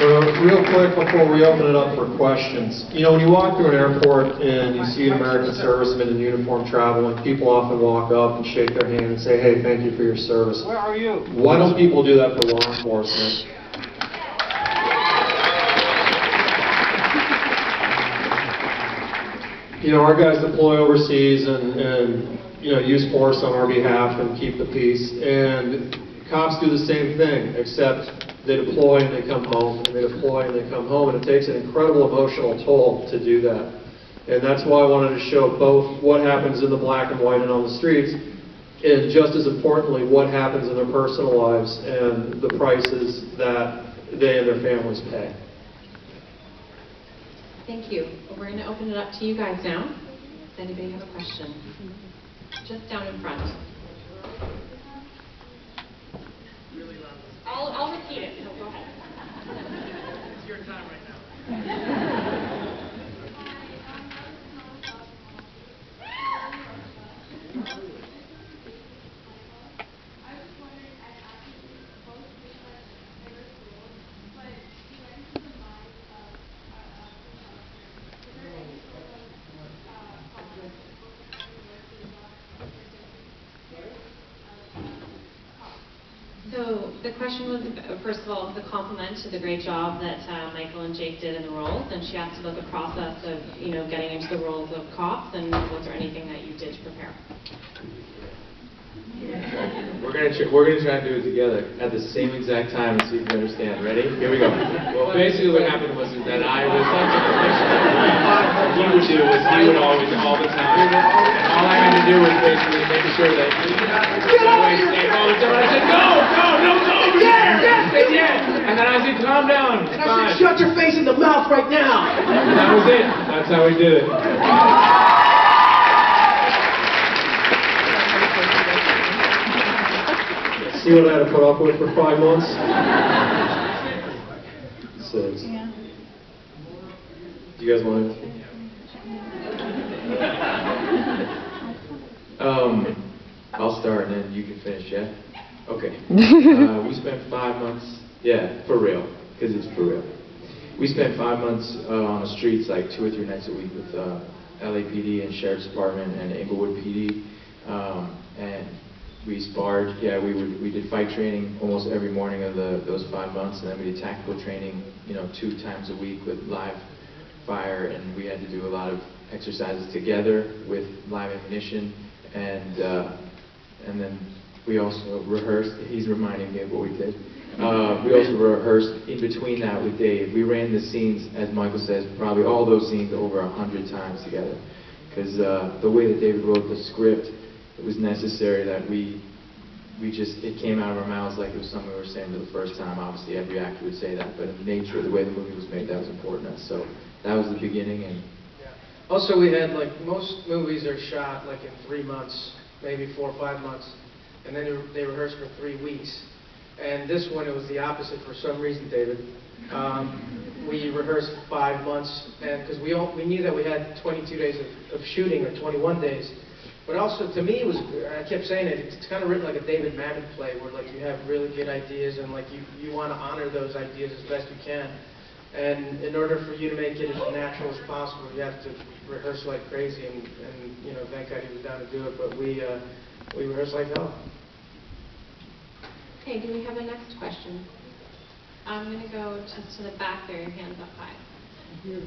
Real quick before we open it up for questions. You know, when you walk through an airport and you see an American serviceman in uniform traveling, people often walk up and shake their hand and say, hey, thank you for your service. Where are you? Why don't people do that for law enforcement? You know, our guys deploy overseas and you know, use force on our behalf and keep the peace. And cops do the same thing, except they deploy and they come home, and they deploy and they come home, and it takes an incredible emotional toll to do that. And that's why I wanted to show both what happens in the black and white and on the streets, and just as importantly, what happens in their personal lives and the prices that they and their families pay. Thank you. We're going to open it up to you guys now. Does anybody have a question? Just down in front. I'll repeat it, so go ahead. It's your time right now. So the question was, first of all, the compliment to the great job that Michael and Jake did in the roles, and she asked about the process of, you know, getting into the roles of cops, and was there anything that you did to prepare? We're gonna try to do it together at the same exact time and see if you understand. Ready? Here we go. Well, basically what happened was that I was he would do was he would always all the time, and all I had to do was basically make sure that I stayed all the time. I said no, yeah, and then I said calm down. And I said shut your face in the mouth right now. And that was it. That's how we did it. See what I had to put up with for 5 months? 6. Yeah. Do you guys want to? I'll start and then you can finish, yeah? Okay. We spent 5 months, yeah, for real, because it's for real. We spent 5 months on the streets, like 2 or 3 nights a week with LAPD and Sheriff's Department and Inglewood PD. And we sparred, yeah, we did fight training almost every morning of those 5 months, and then we did tactical training, you know, 2 times a week with live fire, and we had to do a lot of exercises together with live ammunition, and then we also rehearsed. He's reminding me of what we did. We also rehearsed in between that with Dave. We ran the scenes, as Michael says, probably all those scenes over 100 times together, because the way that David wrote the script, it was necessary that it came out of our mouths like it was something we were saying for the first time. Obviously every actor would say that, but in the nature of the way the movie was made, that was important. So that was the beginning. And Also, we had, like, most movies are shot like in 3 months, maybe 4 or 5 months, and then they rehearse for 3 weeks. And this one, it was the opposite for some reason, David. We rehearsed 5 months, and because we knew that we had 22 days of shooting, or 21 days. But also, to me, it was, I kept saying it, it's kind of written like a David Mamet play, where like you have really good ideas, and like you want to honor those ideas as best you can. And in order for you to make it as natural as possible, you have to rehearse like crazy, and you know, thank God he was down to do it, but we rehearsed like hell. Okay, do we have a next question? I'm going to go just to the back there, your hands up high. Thank you.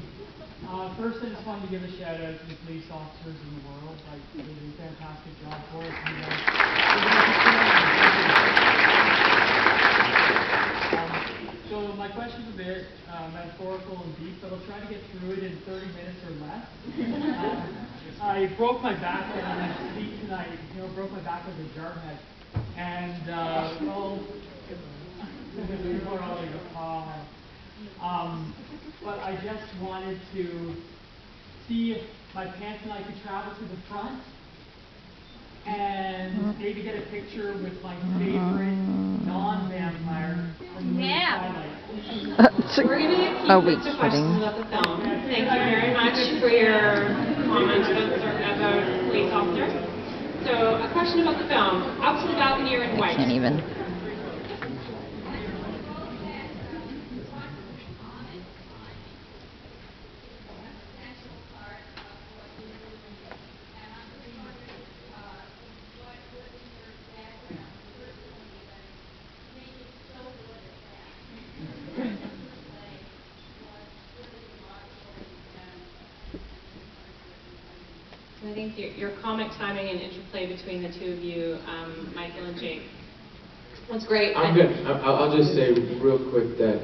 First, I just wanted to give a shout out to the police officers in the world. Like, they did a fantastic job for us. So my question's a bit metaphorical and deep, but I'll try to get through it in 30 minutes or less. I broke my back on a seat tonight. You know, broke my back with a jarhead. And, but I just wanted to see if my pants and I could travel to the front and maybe get a picture with my favorite non-vampire from the movie Twilight. We're going to get questions about the film. Thank you very much for your comments about police officers. So, a question about the film. Out to the balcony or in white? Can't even. think your comic timing and interplay between the two of you, Michael and Jake, was great. I'm good. I'll just say real quick that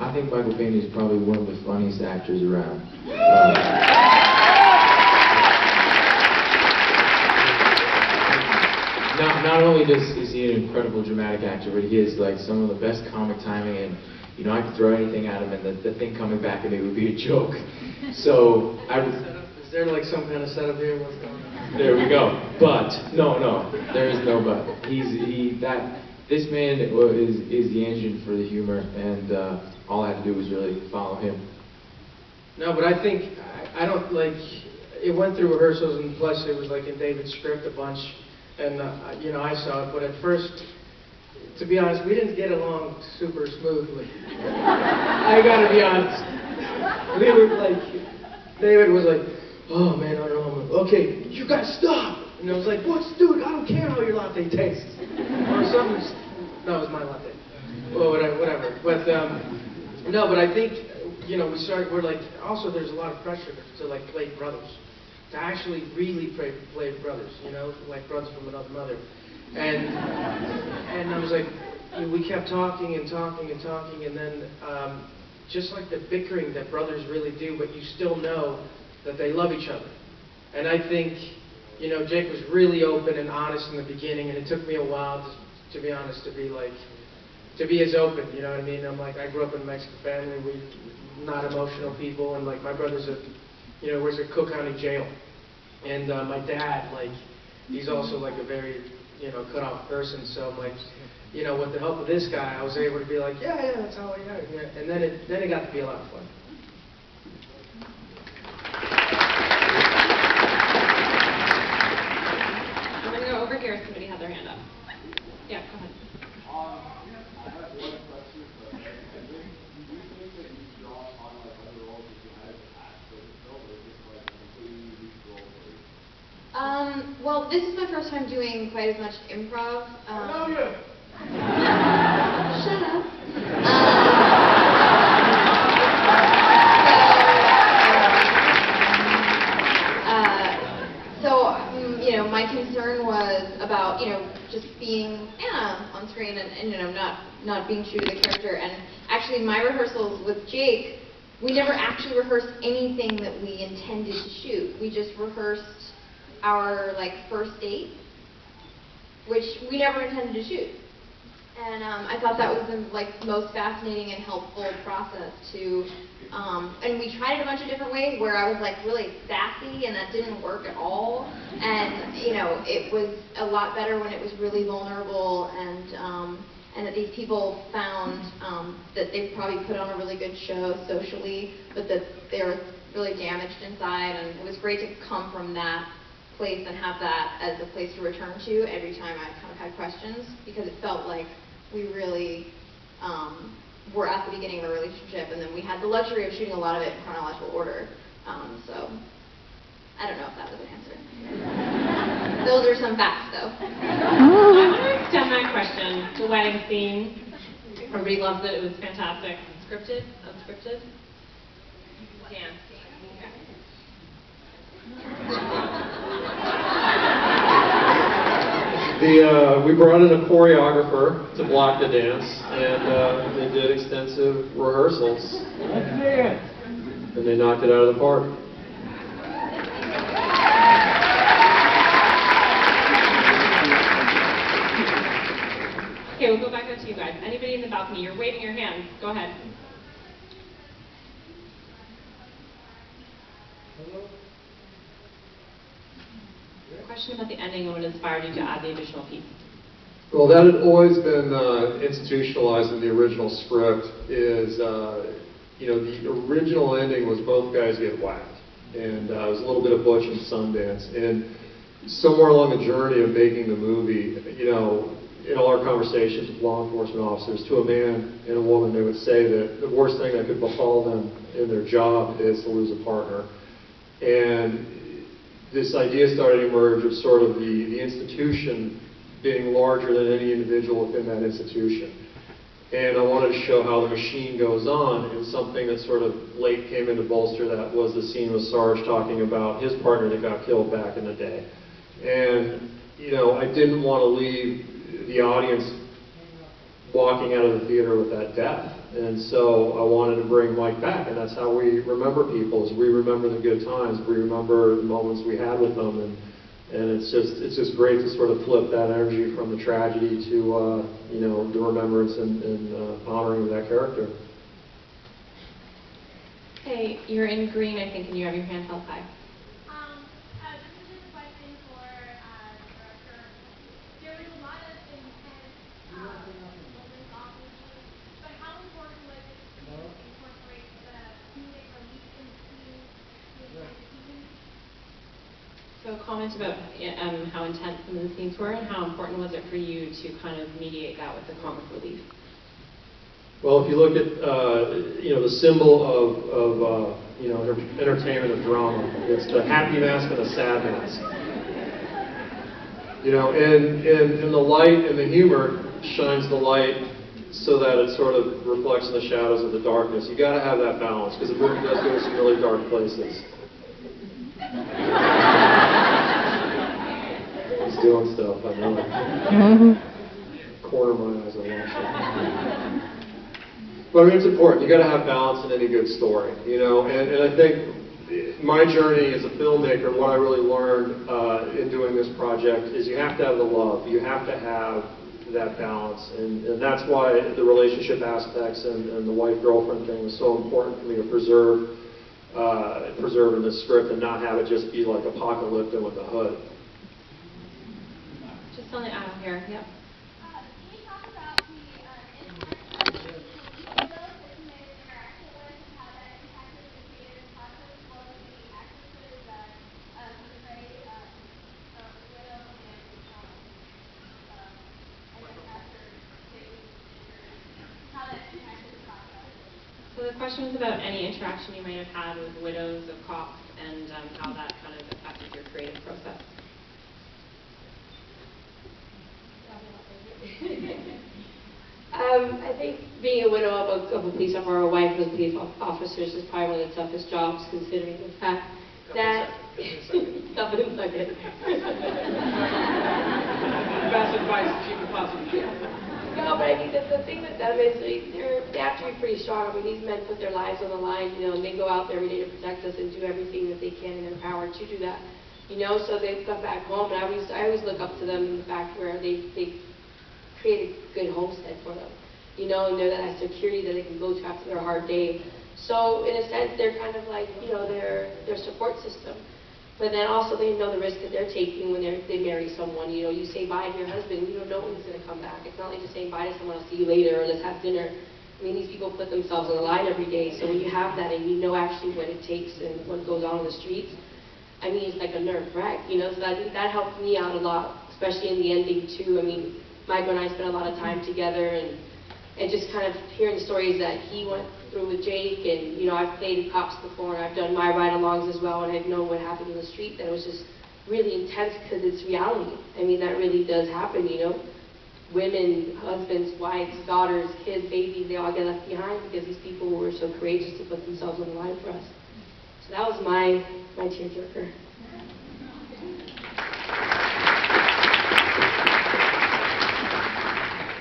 I think Michael Pena is probably one of the funniest actors around. Not only is he an incredible dramatic actor, but he is like some of the best comic timing, and you know, I could throw anything at him and the thing coming back at me would be a joke. So Is there like some kind of setup here? What's going on? there we go. But no, there is no but. This man is the engine for the humor, and all I had to do was really follow him. No, but I think, I don't, like, it went through rehearsals, and plus it was like in David's script a bunch, and, you know, I saw it, but at first, to be honest, we didn't get along super smoothly. I gotta be honest. We were like, David was like, oh man, I don't know, I'm like, okay, you guys stop! And I was like, what's, dude, I don't care how your latte tastes. Or something, no, it was my latte. Well, whatever. But, no, but I think, you know, we're like, also there's a lot of pressure to like play brothers. To actually really play brothers, you know, like brothers from another mother. And I was like, you know, we kept talking and talking and talking, and then just like the bickering that brothers really do, but you still know that they love each other. And I think, you know, Jake was really open and honest in the beginning, and it took me a while, to be honest, to be as open, you know what I mean? I'm like, I grew up in a Mexican family, we're not emotional people, and like my brother's works at Cook County Jail. And my dad, like, he's also like a very, you know, cut off person, so I'm like, you know, with the help of this guy, I was able to be like, yeah, that's how I am. Yeah. And then it got to be a lot of fun. I'm going to go over here if somebody has their hand up. Yeah, go ahead. I have one question, but I think, do you think that you draw on like other roles that you had at the film, or just like a completely unique role for you? Well, this is my first time doing quite as much improv. I know you! Shut up. You know, my concern was about, you know, just being Anna on screen and you know, not being true to the character. And actually, my rehearsals with Jake, we never actually rehearsed anything that we intended to shoot. We just rehearsed our like first date, which we never intended to shoot. And I thought that was the like most fascinating and helpful process to, and we tried it a bunch of different ways where I was like really sassy and that didn't work at all. And you know, it was a lot better when it was really vulnerable and that these people found that they probably put on a really good show socially, but that they were really damaged inside. And it was great to come from that place and have that as a place to return to every time I kind of had questions, because it felt like we really were at the beginning of the relationship, and then we had the luxury of shooting a lot of it in chronological order. So I don't know if that was an answer. Those are some facts, though. I want to extend my question. The wedding scene. Everybody loved it. It was fantastic. Scripted? Unscripted? Dance. We brought in a choreographer to block the dance, and they did extensive rehearsals. And they knocked it out of the park. Okay, we'll go back up to you guys. Anybody in the balcony? You're waving your hands. Go ahead. Question about the ending and what inspired you to add the additional piece. Well, that had always been institutionalized in the original script. You know, the original ending was both guys get whacked, and it was a little bit of Butch and Sundance. And somewhere along the journey of making the movie, you know, in all our conversations with law enforcement officers, to a man and a woman, they would say that the worst thing that could befall them in their job is to lose a partner. And this idea started to emerge of sort of the institution being larger than any individual within that institution. And I wanted to show how the machine goes on, and something that sort of late came into bolster that was the scene with Sarge talking about his partner that got killed back in the day. And, you know, I didn't want to leave the audience walking out of the theater with that death. And so I wanted to bring Mike back, and that's how we remember people, is we remember the good times, we remember the moments we had with them, and it's just great to sort of flip that energy from the tragedy to you know, the remembrance and honoring of that character. Hey, you're in green, I think, and you have your hand held high. This is a question for the director. There was a lot of intense moments, obviously, but how important was it to incorporate the music release into the scene? So comment about how intense some of the scenes were, and how important was it for you to kind of mediate that with the comic relief? Well, if you look at you know, the symbol of you know, entertainment and drama, it's the happy mask and the sad mask. You know, and the light and the humor shines the light so that it sort of reflects in the shadows of the darkness. You got to have that balance, because the movie does go to some really dark places. He's doing stuff, I know it. Corner my eyes, I watch it. But I mean, it's important. You got to have balance in any good story, you know. And I think my journey as a filmmaker, what I really learned in doing this project is you have to have the love. You have to have that balance, and that's why the relationship aspects and the wife-girlfriend thing was so important for me to preserve in this script and not have it just be like apocalyptic with a hood. Just on the aisle here, yep. Can you talk about the impact of the widows that you made an interaction with, and how that impacted the creative process, as well as the actresses that portray the widow and I guess after taking how that impacted the process? So the question was about any interaction you might have had with widows of cops, and how that kind of affected your creative process. I think being a widow of a police officer or a wife of a police officers is probably one of the toughest jobs, considering the fact that stop it in a second. Best advice she could possibly give. No, but I think that the thing with them is they have to be pretty strong. I mean, these men put their lives on the line, you know, and they go out there every day to protect us and do everything that they can in their power to do that. You know, so they come back home, and I always look up to them in the fact where they create a good homestead for them, you know, and they're that security that they can go to after their hard day. So in a sense, they're kind of like, you know, their support system. But then also they know the risk that they're taking when they marry someone. You know, you say bye to your husband, you don't know when he's going to come back. It's not like just saying bye to someone, I'll see you later, or let's have dinner. I mean, these people put themselves on the line every day. So when you have that and you know actually what it takes and what goes on in the streets, I mean, it's like a nerve wreck, you know. So I think that helped me out a lot, especially in the ending too. I mean, Michael and I spent a lot of time together, and just kind of hearing stories that he went through with Jake, and you know, I've played cops before, and I've done my ride-alongs as well, and I've known what happened in the street. That it was just really intense because it's reality. I mean, that really does happen, you know. Women, husbands, wives, daughters, kids, babies, they all get left behind because these people were so courageous to put themselves on the line for us. So that was my tearjerker.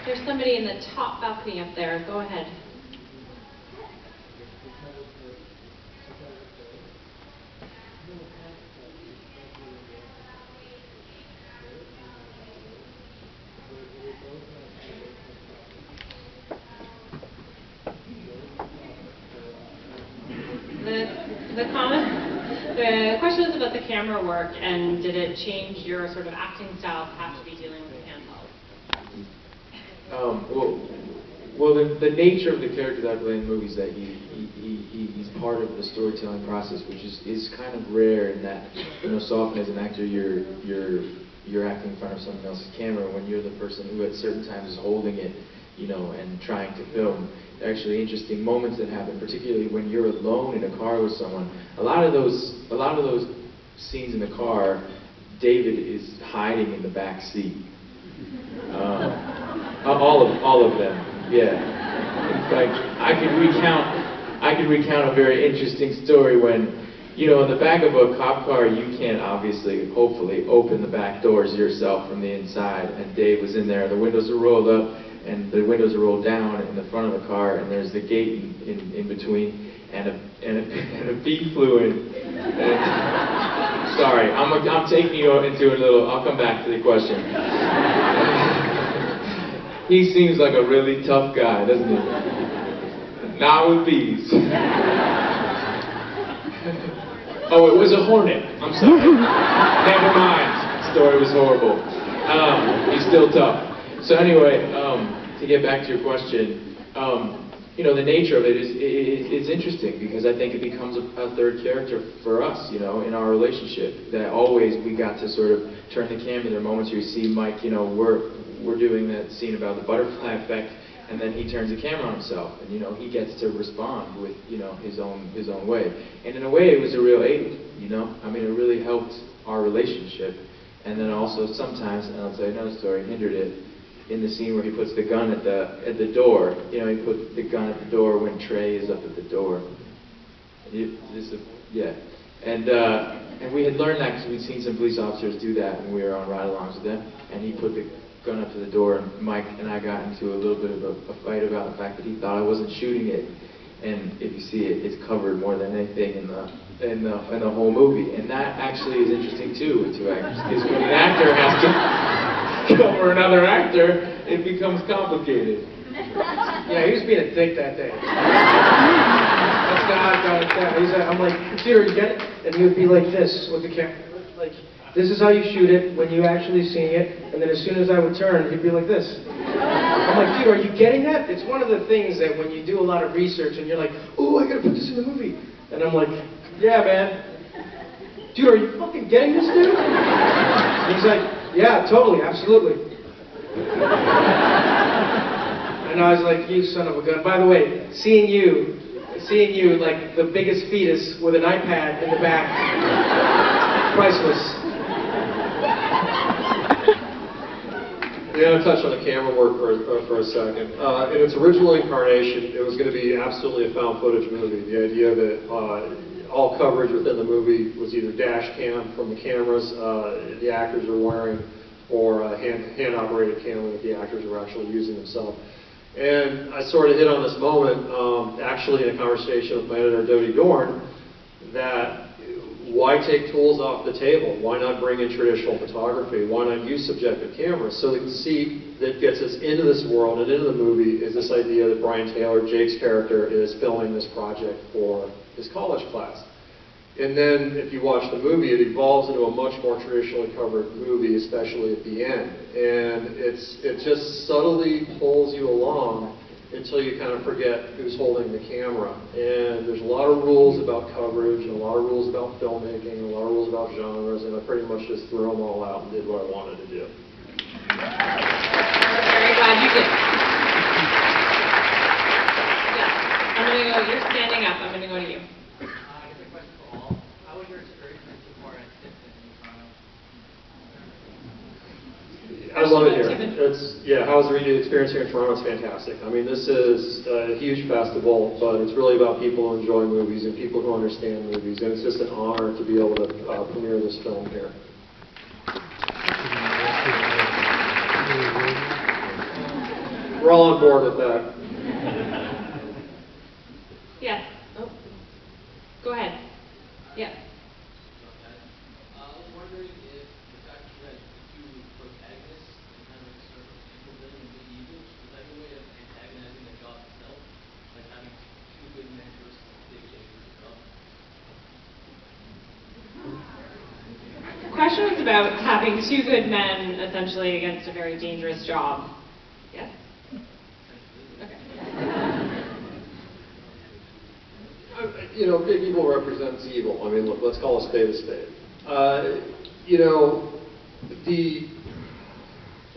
There's somebody in the top balcony up there. Go ahead. The question was about the camera work, and did it change your sort of acting style to have to be dealing with the handheld? Well, the nature of the character that I play in the movie is that he's part of the storytelling process, which is kind of rare in that, you know, so often as an actor you're acting in front of someone else's camera when you're the person who at certain times is holding it, you know, and trying to film. Actually interesting moments that happen, particularly when you're alone in a car with someone. A lot of those scenes in the car, David is hiding in the back seat. All of them, yeah. Like, I could recount a very interesting story when, you know, in the back of a cop car, you can't obviously, hopefully, open the back doors yourself from the inside. And Dave was in there, the windows are rolled up, and the windows are rolled down in the front of the car, and there's the gate in between, and a bee flew in. And, sorry, I'm taking you into a little, I'll come back to the question. He seems like a really tough guy, doesn't he? Not with bees. Oh, it was a hornet. I'm sorry. Never mind. The story was horrible. He's still tough. So anyway, to get back to your question, you know, the nature of it is interesting because I think it becomes a third character for us, you know, in our relationship. That always we got to sort of turn the camera. There are moments where you see Mike, you know, we're doing that scene about the butterfly effect, and then he turns the camera on himself, and you know, he gets to respond with, you know, his own way. And in a way, it was a real aid, you know. I mean, it really helped our relationship. And then also sometimes, and I'll tell you another story, hindered it. In the scene where he puts the gun at the door, you know, he put the gun at the door when Trey is up at the door. Yeah, and we had learned that because we'd seen some police officers do that when we were on ride-alongs with them. And he put the gun up to the door, and Mike and I got into a little bit of a fight about the fact that he thought I wasn't shooting it. And if you see it, it's covered more than anything in the whole movie. And that actually is interesting too with two actors, because when an actor has to cover another actor, it becomes complicated. Yeah, he was being a dick that day. That's God. I'm like, computer, you get it? And he would be like this with the camera. Like, this is how you shoot it when you actually see it. And then as soon as I would turn, he'd be like this. I'm like, dude, are you getting that? It's one of the things that when you do a lot of research and you're like, oh, I gotta put this in the movie. And I'm like, yeah, man. Dude, are you fucking getting this, dude? And he's like, yeah, totally, absolutely. And I was like, you son of a gun. By the way, seeing you like the biggest fetus with an iPad in the back, priceless. Yeah, I'm going to touch on the camera work for a second. In its original incarnation, it was going to be absolutely a found footage movie. The idea that all coverage within the movie was either dash cam from the cameras the actors are wearing, or a hand-operated camera that the actors are actually using themselves. And I sort of hit on this moment, actually in a conversation with my editor, Dodie Dorn, that why take tools off the table? Why not bring in traditional photography? Why not use subjective cameras? So the conceit that gets us into this world and into the movie is this idea that Brian Taylor, Jake's character, is filming this project for his college class. And then if you watch the movie, it evolves into a much more traditionally covered movie, especially at the end. And it just subtly pulls you along until you kind of forget who's holding the camera. And there's a lot of rules about coverage, and a lot of rules about filmmaking, and a lot of rules about genres, and I pretty much just threw them all out and did what I wanted to do. Very glad you did. Yeah, I'm gonna go, you're standing up, I'm gonna go to you. I guess a question for all. How was your experience so far at Simpson in Toronto? I love it here. How was the experience here in Toronto? It's fantastic. I mean, this is a huge festival, but it's really about people who enjoy movies and people who understand movies, and it's just an honor to be able to premiere this film here. We're all on board with that. Yes. Oh. Go ahead. Yeah. I was wondering if the fact that you had two protagonists and kind of like sort of good villain and good evil, was that a way of antagonizing the job itself? Like having two good men versus big shapers as well? The question was about having two good men essentially against a very dangerous job. Yes? Okay. You know, big evil represents evil. I mean, look, let's call a spade a spade. You know, the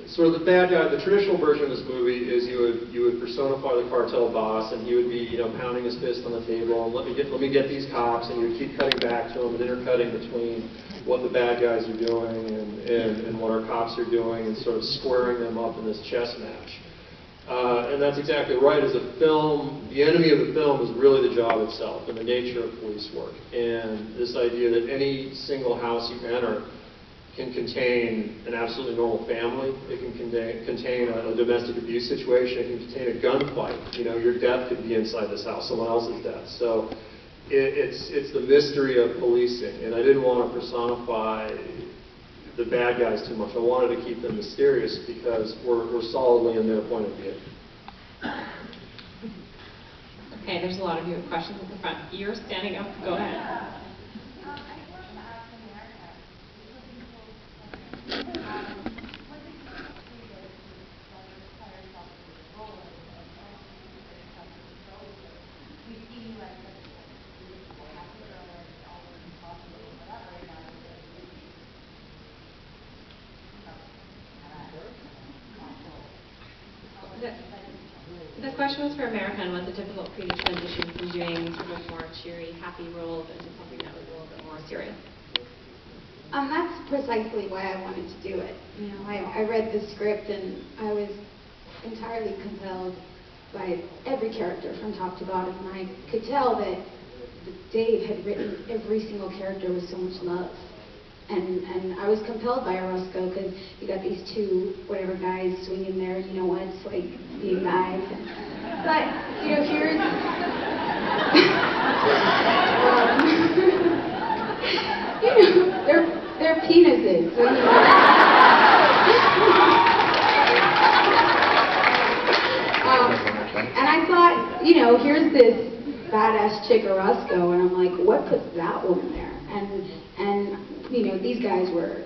sort of the bad guy, the traditional version of this movie is you would personify the cartel boss, and he would be, you know, pounding his fist on the table and let me get these cops, and you would keep cutting back to him and intercutting between what the bad guys are doing and what our cops are doing, and sort of squaring them up in this chess match. And that's exactly right. As a film, the enemy of the film is really the job itself and the nature of police work. And this idea that any single house you enter can contain an absolutely normal family. It can contain a domestic abuse situation. It can contain a gunfight. You know, your death could be inside this house, someone else's death. So it's the mystery of policing. And I didn't want to personify the bad guys too much. I wanted to keep them mysterious because we're solidly in their point of view. Okay, there's a lot of you with questions at the front. You're standing up. Go ahead. The question was for America, and what's a difficult creative transition from doing sort of more cheery, happy roles into something that was a little bit more serious? That's precisely why I wanted to do it. You know, I read the script and I was entirely compelled by every character from top to bottom, and I could tell that Dave had written every single character with so much love. And I was compelled by Orozco because you got these two whatever guys swinging there, you know what it's like being guys. But you know, here's you know, they're penises. And I thought, you know, here's this badass chick Orozco, and I'm like, what puts that woman there? And you know, these guys were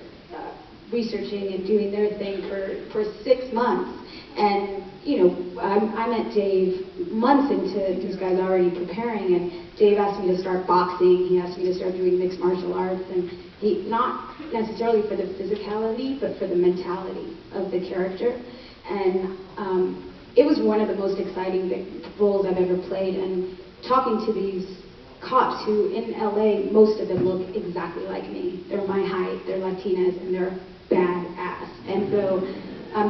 researching and doing their thing for 6 months. And, you know, I met Dave months into these guys already preparing, and Dave asked me to start boxing, he asked me to start doing mixed martial arts, and he, not necessarily for the physicality, but for the mentality of the character. And it was one of the most exciting roles I've ever played, and talking to these cops who in LA, most of them look exactly like me. They're my height, they're Latinas, and they're badass. And so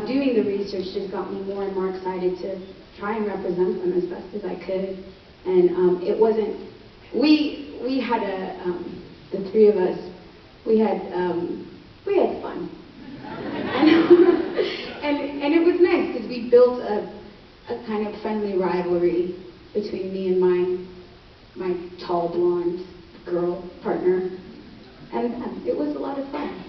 doing the research just got me more and more excited to try and represent them as best as I could. And it wasn't, we had the three of us, we had fun. And it was nice because we built a kind of friendly rivalry between me and my tall blonde girl partner, and it was a lot of fun.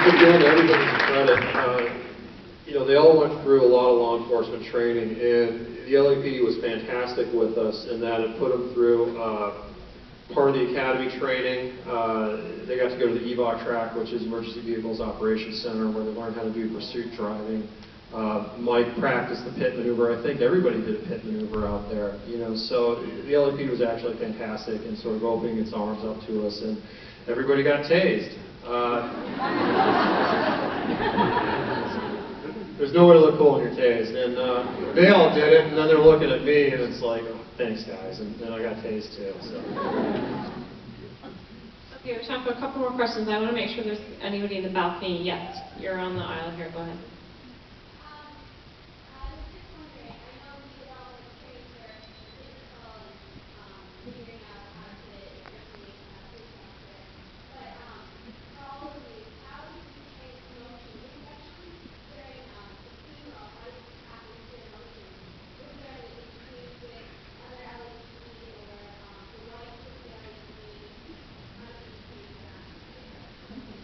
Again, everybody's credit. You know, they all went through a lot of law enforcement training, and the LAPD was fantastic with us in that it put them through part of the academy training. They got to go to the EVOC track, which is Emergency Vehicles Operations Center, where they learned how to do pursuit driving. Mike practiced the pit maneuver. I think everybody did a pit maneuver out there, you know. So the LAPD was actually fantastic in sort of opening its arms up to us, and everybody got tased. There's nowhere to look cool when you're tased, and they all did it, and then they're looking at me, and it's like, oh, thanks guys, and then I got tased too. So. Okay, we have time for a couple more questions. I want to make sure there's anybody in the balcony. Yes, you're on the aisle here. Go ahead.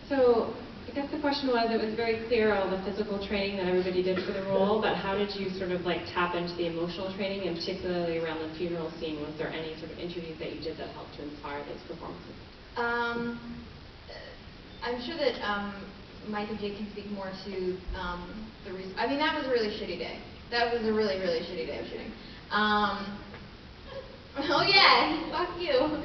So I guess the question was, it was very clear all the physical training that everybody did for the role, but how did you sort of like tap into the emotional training, and particularly around the funeral scene? Was there any sort of interviews that you did that helped to inspire those performances? I'm sure that Mike and Jake can speak more to the reason. I mean, that was a really shitty day. That was a really, really shitty day of shooting. Oh yeah, fuck you.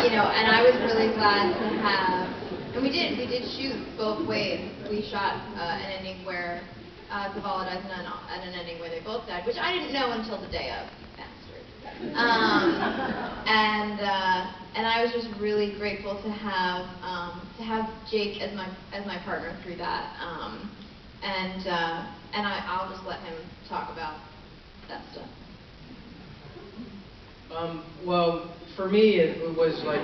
You know, and I was really glad to have, and we did shoot both ways. We shot an ending where Zavala dies and an ending where they both died, which I didn't know until the day of, bastard. And I was just really grateful to have Jake as my partner through that. I'll just let him talk about that stuff. Well, for me, it was like.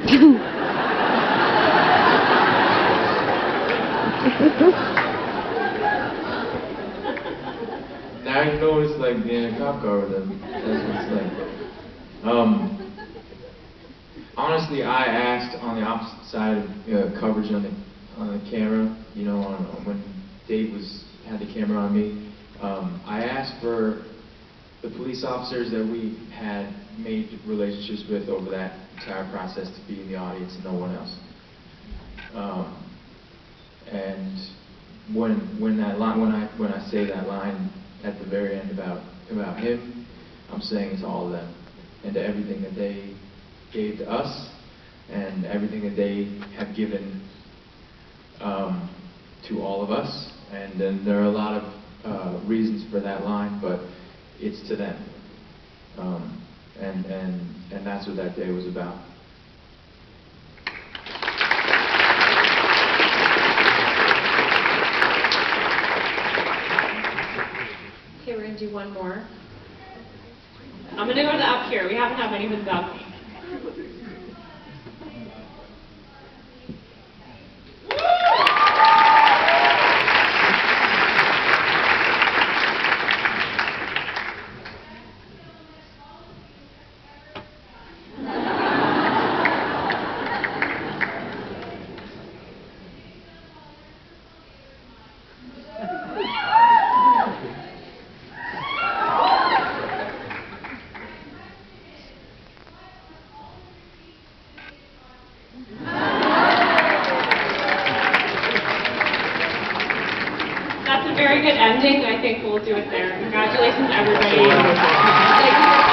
Now you know what it's like being a cop car with them. That's what it's like. Honestly, I asked on the opposite side of coverage on the camera. You know, when Dave had the camera on me, I asked for the police officers that we had made relationships with over that entire process to be in the audience and no one else. And when I say that line at the very end about him, I'm saying it to all of them and to everything that they gave to us and everything that they have given to all of us. And then there are a lot of reasons for that line, but it's to them. And that's what that day was about. Okay, we're going to do one more. I'm going to go to the up here. We haven't had anyone up. Very good ending. I think we'll do it there. Congratulations, everybody.